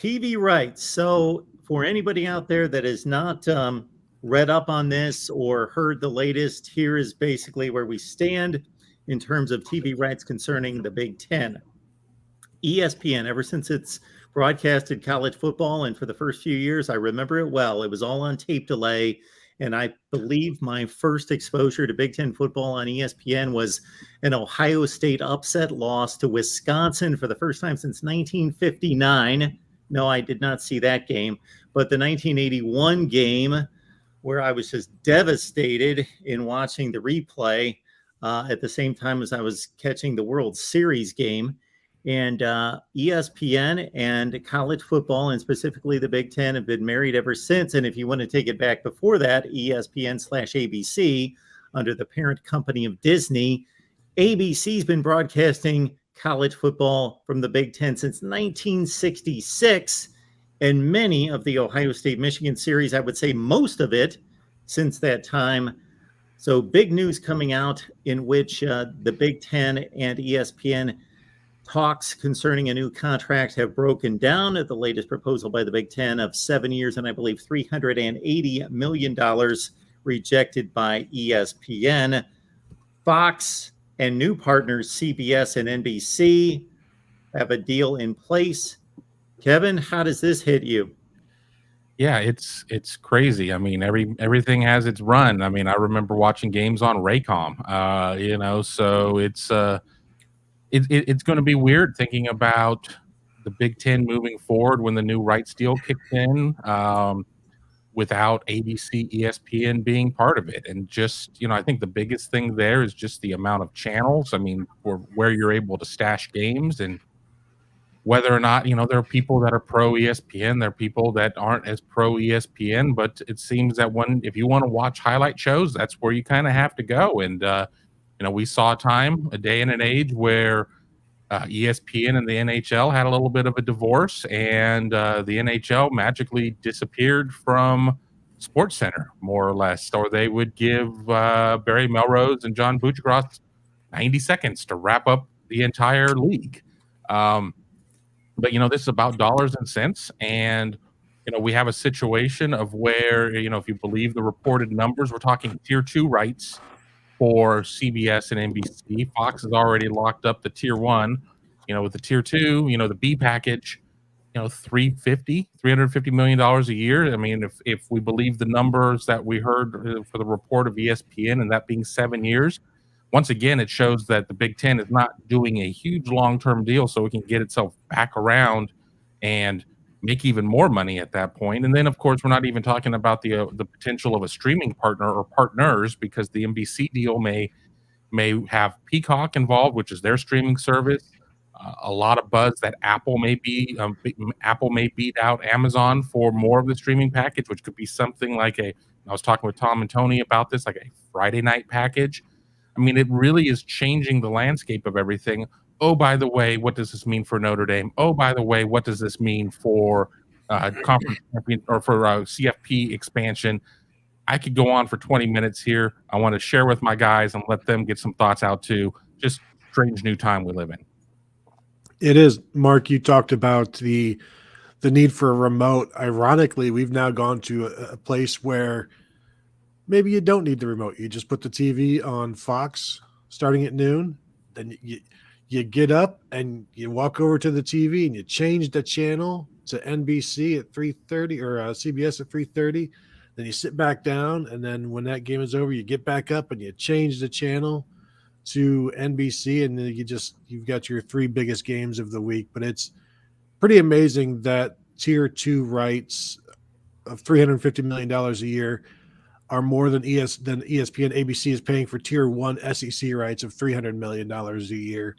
TV rights. So, for anybody out there that has not read up on this or heard the latest, here is basically where we stand in terms of TV rights concerning the Big Ten. ESPN, ever since it's broadcasted college football, and for the first few years, I remember it well. It was all on tape delay. And I believe my first exposure to Big Ten football on ESPN was an Ohio State upset loss to Wisconsin for the first time since 1959. No, I did not see that game. But the 1981 game where I was just devastated in watching the replay at the same time as I was catching the World Series game. And ESPN and college football, and specifically the Big Ten, have been married ever since. And if you want to take it back before that, ESPN/ABC, under the parent company of Disney, ABC's been broadcasting college football from the Big Ten since 1966. And many of the Ohio State-Michigan series, I would say most of it, since that time. So big news coming out in which the Big Ten and ESPN talks concerning a new contract have broken down at the latest proposal by the Big Ten of 7 years and I believe $380 million rejected by ESPN. Fox and new partners CBS and NBC have a deal in place. Kevin, how does this hit you? Yeah, it's crazy. I mean, everything has its run. I mean, I remember watching games on Raycom, so it's going to be weird thinking about the Big Ten moving forward when the new rights deal kicks in, without ABC, ESPN being part of it. And just, I think the biggest thing there is just the amount of channels. I mean, for where you're able to stash games, and whether or not, there are people that are pro ESPN, there are people that aren't as pro ESPN, but it seems that if you want to watch highlight shows, that's where you kind of have to go. And, we saw a day and an age where ESPN and the NHL had a little bit of a divorce, and the NHL magically disappeared from SportsCenter, more or less. Or they would give Barry Melrose and John Buccigross 90 seconds to wrap up the entire league. But, this is about dollars and cents. And, we have a situation of where, if you believe the reported numbers, we're talking tier 2 rights for CBS and NBC. Fox has already locked up the tier 1, with the tier 2, the B package, $350 million a year. I mean, if we believe the numbers that we heard for the report of ESPN, and that being 7 years, once again, it shows that the Big Ten is not doing a huge long-term deal so it can get itself back around and make even more money at that point. And then, of course, we're not even talking about the potential of a streaming partner or partners, because the NBC deal may have Peacock involved, which is their streaming service. A lot of buzz that Apple may beat out Amazon for more of the streaming package, which could be something like I was talking with Tom and Tony about this, like a Friday night package. I mean, it really is changing the landscape of everything. Oh, by the way, what does this mean for Notre Dame? Oh, by the way, what does this mean for conference champion or for CFP expansion? I could go on for 20 minutes here. I want to share with my guys and let them get some thoughts out too. Just strange new time we live in. It is. Mark, you talked about the need for a remote. Ironically, we've now gone to a place where maybe you don't need the remote. You just put the TV on Fox starting at noon. Then you get up and you walk over to the TV and you change the channel to NBC at 3:30 or CBS at 3:30. Then you sit back down, and then when that game is over, you get back up and you change the channel to NBC, and then you've got your 3 biggest games of the week. But it's pretty amazing that tier 2 rights of $350 million a year are more than ESPN. ABC is paying for tier 1 SEC rights of $300 million a year.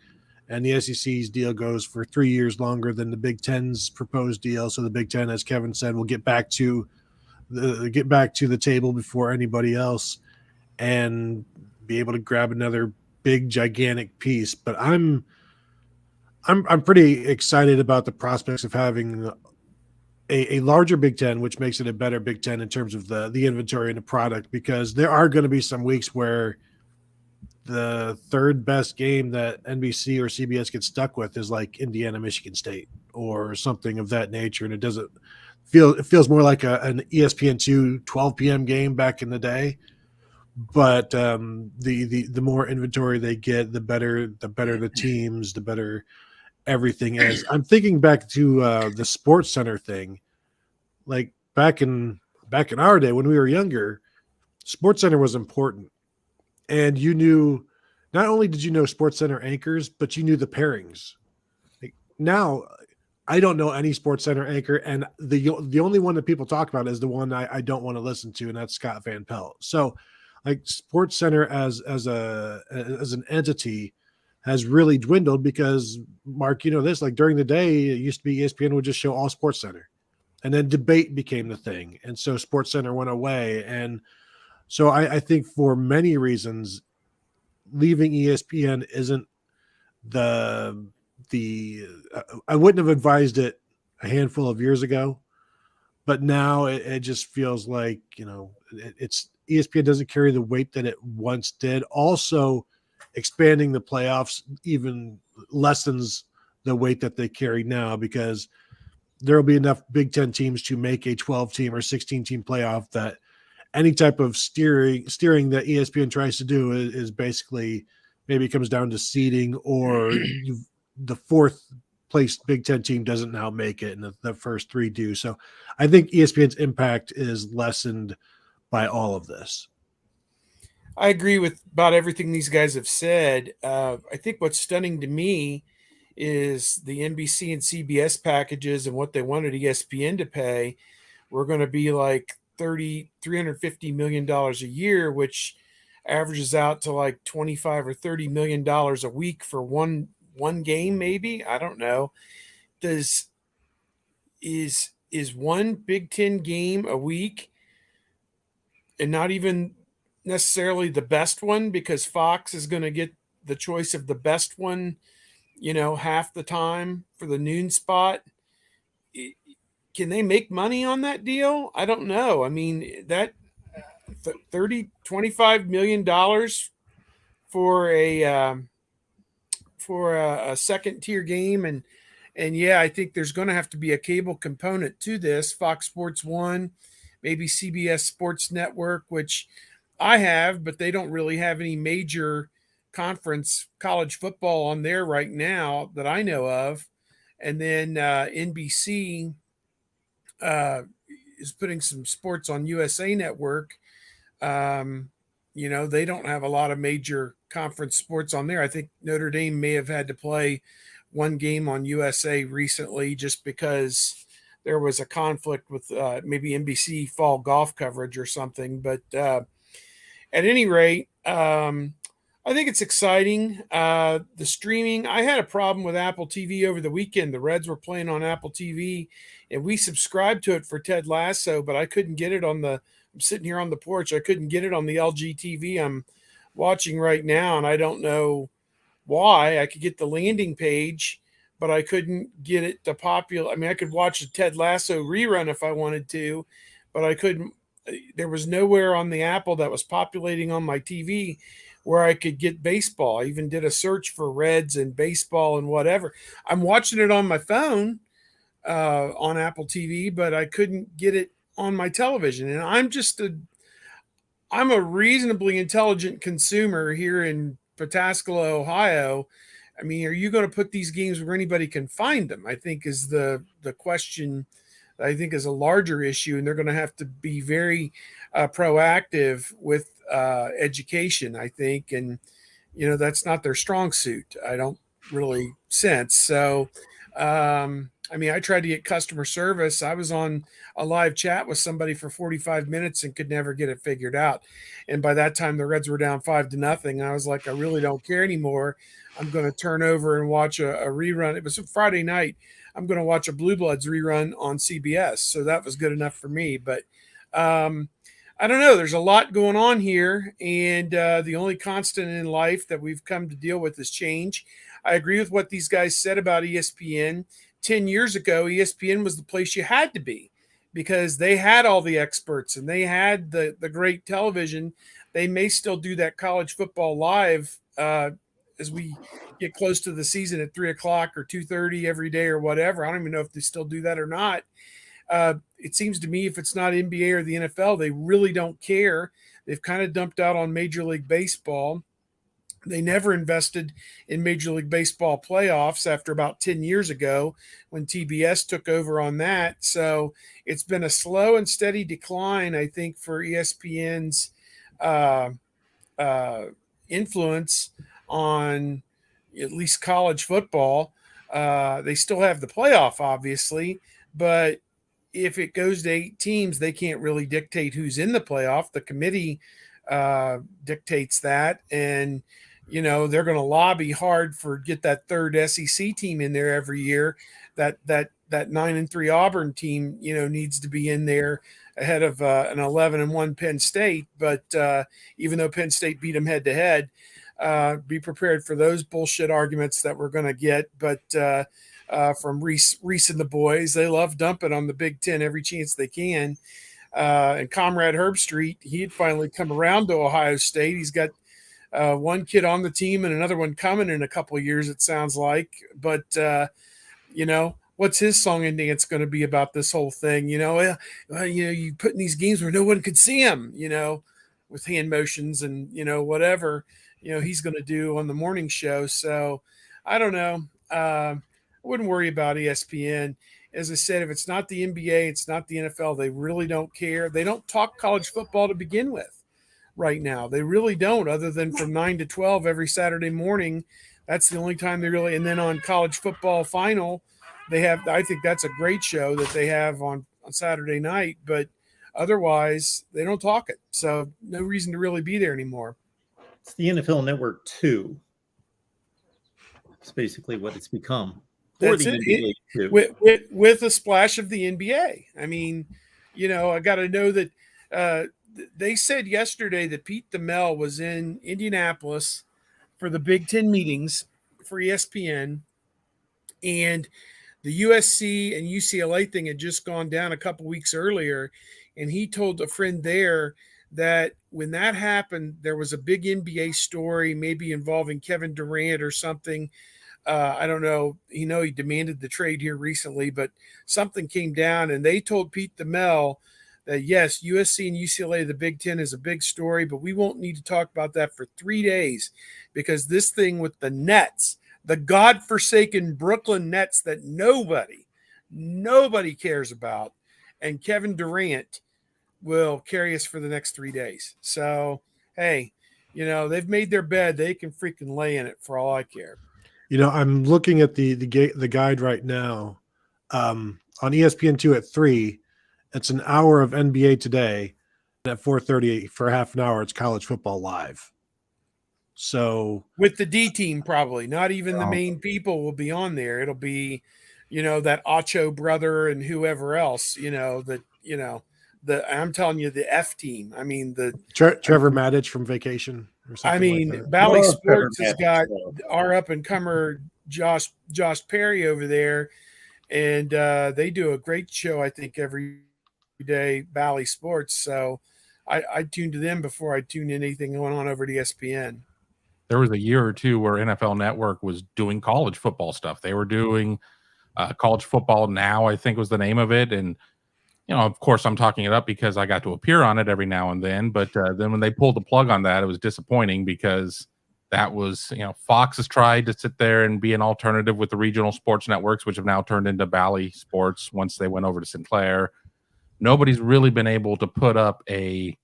And the SEC's deal goes for 3 years longer than the Big Ten's proposed deal. So the Big Ten, as Kevin said, will get back to the table before anybody else and be able to grab another big, gigantic piece. But I'm pretty excited about the prospects of having a larger Big Ten, which makes it a better Big Ten in terms of the inventory and the product, because there are going to be some weeks where the third best game that NBC or CBS gets stuck with is like Indiana, Michigan State, or something of that nature, and it doesn't it feels more like an ESPN2 12 p.m. game back in the day. But the more inventory they get, the better the teams, the better everything is. I'm thinking back to the Sports Center thing, like back in our day when we were younger. Sports Center was important, and you knew, not only did you know Sports Center anchors, but you knew the pairings. Like now, I don't know any Sports Center anchor, and the only one that people talk about is the one I don't want to listen to, and that's Scott Van Pelt. So, like Sports Center as an entity has really dwindled because, Mark, you know this. Like during the day, it used to be ESPN would just show all Sports Center, and then debate became the thing, and so Sports Center went away. And so I think for many reasons, leaving ESPN isn't the I wouldn't have advised it a handful of years ago, but now it just feels like, you know, it's ESPN doesn't carry the weight that it once did. Also, expanding the playoffs even lessens the weight that they carry now, because there will be enough Big Ten teams to make a 12 team or 16 team playoff that any type of steering that ESPN tries to do is basically, maybe it comes down to seeding, or the fourth place Big Ten team doesn't now make it, and the first three do. So I think ESPN's impact is lessened by all of this. I agree with about everything these guys have said. I think what's stunning to me is the NBC and CBS packages and what they wanted ESPN to pay were going to be like $350 million a year, which averages out to like 25 or $30 million a week for one game, maybe. I don't know. Is one Big Ten game a week, and not even necessarily the best one, because Fox is going to get the choice of the best one, you know, half the time for the noon spot. Can they make money on that deal? I don't know. I mean, that $25 million for a second tier game, and yeah, I think there's going to have to be a cable component to this. Fox Sports 1, maybe CBS Sports Network, which I have, but they don't really have any major conference college football on there right now that I know of. And then NBC is putting some sports on USA Network. You know, they don't have a lot of major conference sports on there. I think Notre Dame may have had to play one game on USA recently just because there was a conflict with maybe NBC fall golf coverage or something. But at any rate, I think it's exciting. The streaming, I had a problem with Apple TV over the weekend. The Reds were playing on Apple TV, and we subscribed to it for Ted Lasso, but I couldn't get it I'm sitting here on the porch. I couldn't get it on the LG TV I'm watching right now, and I don't know why. I could get the landing page, but I couldn't get it to populate. I mean, I could watch a Ted Lasso rerun if I wanted to, but I couldn't. There was nowhere on the Apple that was populating on my TV where I could get baseball. I even did a search for Reds and baseball and whatever. I'm watching it on my phone on Apple TV, but I couldn't get it on my television. And I'm a reasonably intelligent consumer here in Pataskala, Ohio. I mean, are you going to put these games where anybody can find them? I think is the question. I think is a larger issue, and they're going to have to be very proactive with education, I think. And, you know, that's not their strong suit. I don't really sense. So, I mean, I tried to get customer service. I was on a live chat with somebody for 45 minutes and could never get it figured out. And by that time, the Reds were down 5-0. I was like, I really don't care anymore. I'm going to turn over and watch a rerun. It was a Friday night. I'm going to watch a Blue Bloods rerun on CBS. So that was good enough for me. But I don't know. There's a lot going on here. And the only constant in life that we've come to deal with is change. I agree with what these guys said about ESPN. 10 years ago, ESPN was the place you had to be because they had all the experts and they had the great television. They may still do that college football live as we get close to the season at 3 o'clock or 2:30 every day or whatever. I don't even know if they still do that or not. It seems to me if it's not NBA or the NFL, they really don't care. They've kind of dumped out on Major League Baseball. They never invested in Major League Baseball playoffs after about 10 years ago when TBS took over on that. So it's been a slow and steady decline, I think, for ESPN's influence on at least college football. They still have the playoff, obviously, but if it goes to 8 teams, they can't really dictate who's in the playoff. The committee dictates that, and they're going to lobby hard for get that third SEC team in there every year. That 9-3 Auburn team, needs to be in there ahead of an 11-1 Penn State. But even though Penn State beat them head to head, be prepared for those bullshit arguments that we're going to get. But from Reese and the boys, they love dumping on the Big Ten every chance they can. And Comrade Herbstreit, he had finally come around to Ohio State. He's got one kid on the team and another one coming in a couple of years, it sounds like. But, what's his song and dance going to be about this whole thing? You put in these games where no one could see him, with hand motions and, whatever, he's going to do on the morning show. So I don't know. I wouldn't worry about ESPN. As I said, if it's not the NBA, it's not the NFL, they really don't care. They don't talk college football to begin with right now. They really don't, other than from 9 to 12 every Saturday morning. That's the only time they really, and then on College Football Final, they have, I think that's a great show that they have on Saturday night, but otherwise they don't talk it. So no reason to really be there anymore. It's the NFL Network 2. It's basically what it's become. Or That's the NBA too. With a splash of the NBA. I mean, I got to know that they said yesterday that Pete DeMel was in Indianapolis for the Big Ten meetings for ESPN, and the USC and UCLA thing had just gone down a couple weeks earlier, and he told a friend there that when that happened, there was a big NBA story, maybe involving Kevin Durant or something. I don't know. He demanded the trade here recently, but something came down, and they told Pete DeMel that, yes, USC and UCLA, the Big Ten, is a big story, but we won't need to talk about that for 3 days because this thing with the Nets, the godforsaken Brooklyn Nets that nobody cares about, and Kevin Durant will carry us for the next 3 days. So, hey, they've made their bed. They can freaking lay in it for all I care. I'm looking at the guide right now on ESPN2 at 3. It's an hour of NBA Today. And at 4:30 for half an hour, it's College Football Live. So with the D team, probably not even the main people will be on there. It'll be, that Acho brother and whoever else, I'm telling you, the F team. I mean, the Trevor Maddich from Vacation or something. I mean, like that. Bally Sports has got our up and comer Josh Perry over there, and they do a great show, I think, every day, Bally Sports. So I tune to them before I tune in anything going on over at ESPN. There was a year or two where NFL Network was doing college football stuff. They were doing College Football Now, I think was the name of it. And, of course, I'm talking it up because I got to appear on it every now and then. But then when they pulled the plug on that, it was disappointing because that was, Fox has tried to sit there and be an alternative with the regional sports networks, which have now turned into Bally Sports once they went over to Sinclair. Nobody's really been able to put up a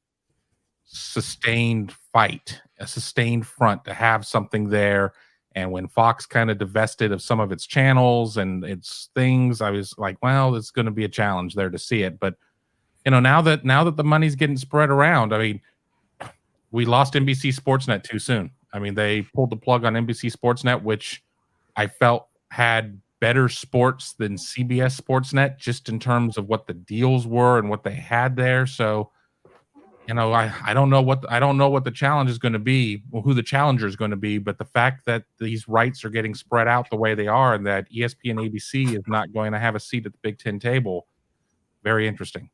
sustained fight, a sustained front to have something there. And when Fox kind of divested of some of its channels and its things, I was like, well, it's going to be a challenge there to see it. But, now that the money's getting spread around, I mean, we lost NBC Sportsnet too soon. I mean, they pulled the plug on NBC Sportsnet, which I felt had better sports than CBS Sportsnet, just in terms of what the deals were and what they had there. So, I don't know what the challenge is going to be, or who the challenger is going to be, but the fact that these rights are getting spread out the way they are, and that ESPN ABC is not going to have a seat at the Big Ten table, very interesting.